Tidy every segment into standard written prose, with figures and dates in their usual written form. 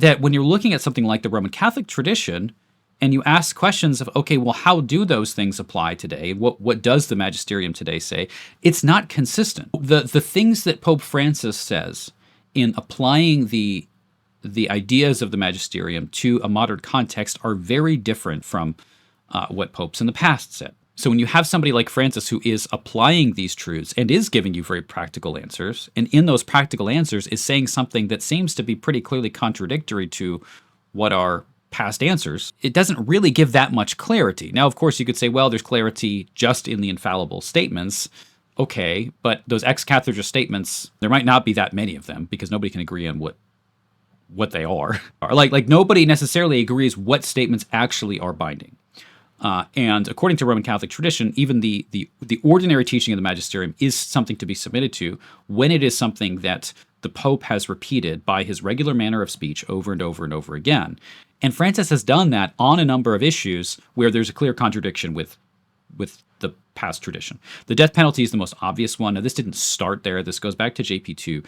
that when you're looking at something like the Roman Catholic tradition, and you ask questions of, okay, well, how do those things apply today? What does the magisterium today say? It's not consistent. The things that Pope Francis says in applying the ideas of the magisterium to a modern context are very different from what popes in the past said. So when you have somebody like Francis who is applying these truths and is giving you very practical answers, and in those practical answers is saying something that seems to be pretty clearly contradictory to what are past answers, it doesn't really give that much clarity. Now, of course, you could say, well, there's clarity just in the infallible statements. Okay, but those ex cathedra statements, there might not be that many of them because nobody can agree on what they are. Like nobody necessarily agrees what statements actually are binding. And according to Roman Catholic tradition, even the ordinary teaching of the magisterium is something to be submitted to when it is something that the Pope has repeated by his regular manner of speech over and over and over again. And Francis has done that on a number of issues where there's a clear contradiction with the past tradition. The death penalty is the most obvious one. Now, this didn't start there. This goes back to JP2.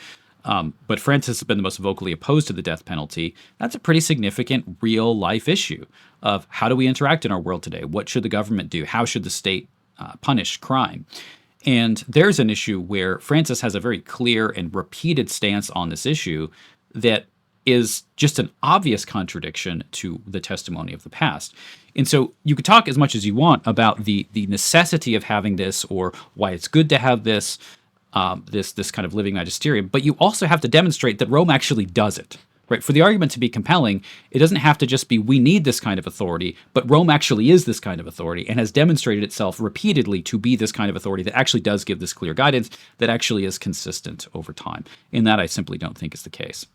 But Francis has been the most vocally opposed to the death penalty. That's a pretty significant real-life issue of how do we interact in our world today? What should the government do? How should the state punish crime? And there's an issue where Francis has a very clear and repeated stance on this issue that is just an obvious contradiction to the testimony of the past. And so you could talk as much as you want about the necessity of having this or why it's good to have this, this kind of living magisterium, but you also have to demonstrate that Rome actually does it. Right? For the argument to be compelling, it doesn't have to just be we need this kind of authority, but Rome actually is this kind of authority and has demonstrated itself repeatedly to be this kind of authority that actually does give this clear guidance that actually is consistent over time. And that I simply don't think is the case.